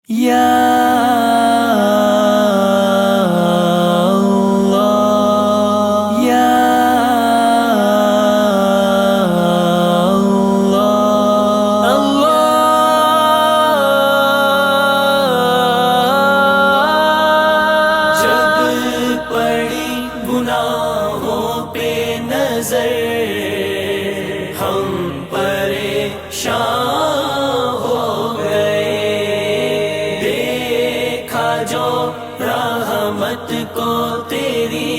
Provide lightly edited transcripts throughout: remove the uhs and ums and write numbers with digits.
یا اللہ یا اللہ اللہ جب پڑی گناہوں پہ نظر ہم پریشان ہو گئے، دیکھا جو رحمت کو تیری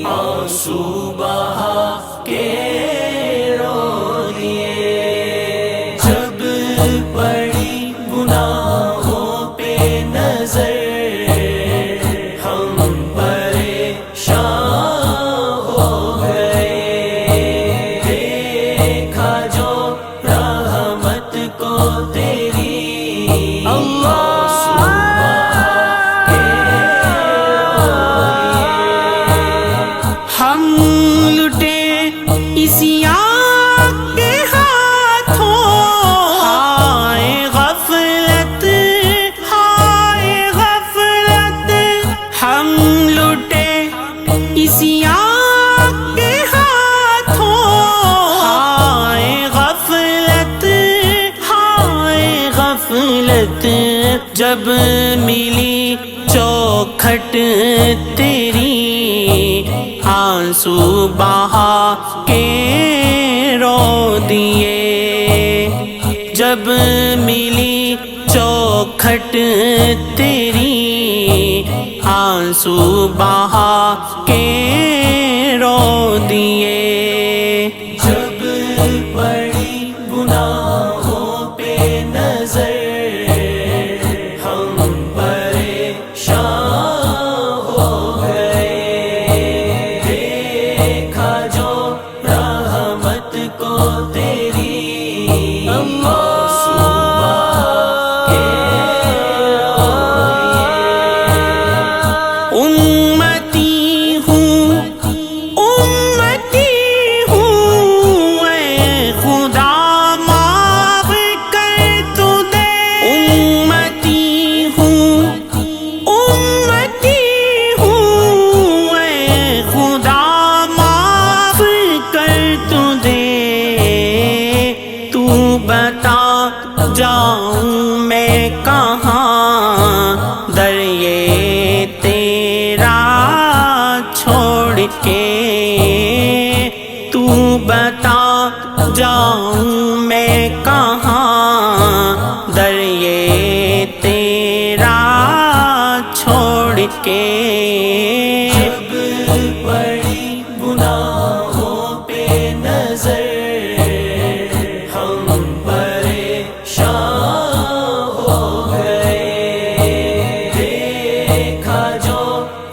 آنسو بہا کے رو دیے، جب پڑی گناہوں پہ نظر ہم پریشان ہو گئے، دیکھا جو رحمت کو تیری ہم لٹے اسی آگ کے ہاتھوں، ہائے غفلت ہائے غفلت، ہم لٹے اسی آگ کے ہاتھوں، ہائے غفلت ہائے غفلت، جب ملی چوکھٹ تیری آنسو بہا کے رو دیے، جب ملی چوکھٹ تیری آنسو بہا کے رو دیے، جب پڑی گناہوں پہ نظر ہم پریشان ہو گئے، دیکھا جو رحمت کو تیری آنسو بہا کے رو دیے، امتی ہوں امتی ہوں، اے خدا معاف کر تو دے، امتی ہوں امتی ہوں، اے خدا معاف کر تو دے، تو بتا جاؤں میں کہاں در یہ تیرا چھوڑ کے، تو بتا جاؤں میں کہاں در یہ تیرا چھوڑ کے، جب پڑی گناہوں پہ نظر ہم پریشان ہو گئے، دیکھا جو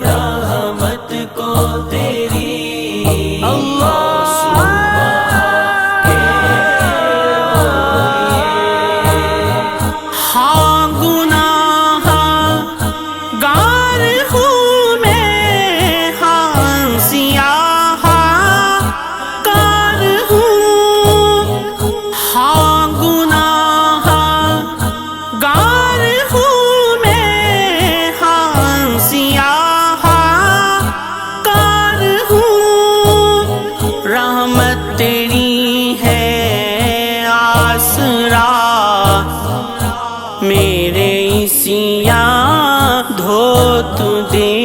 رحمت کو تیری آنسو بہا کے رو دیے، ہاں گناہ گار ہوں میں، ہاں سیاہ کار ہوں، ہاں گناہ گار ہوں میں، ہاں سیاہ کار ہوں، رحمت تیری ہے آسرا میرے سیاہ دھو تو دے،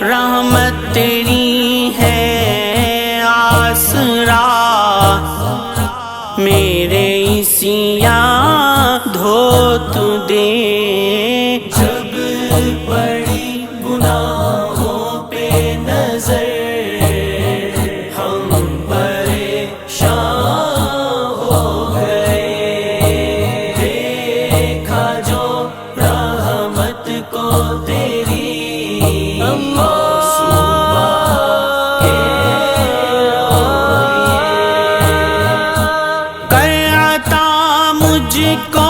رحمت تیری ہے آسرا میرے سیاہ دھو تو دے، جب پڑی گناہوں پہ نظر ہم پریشان ہو گئے، دیکھا جو رحمت کو تیری آنسو بہا کے رو دیے، کر عطا مجھ کو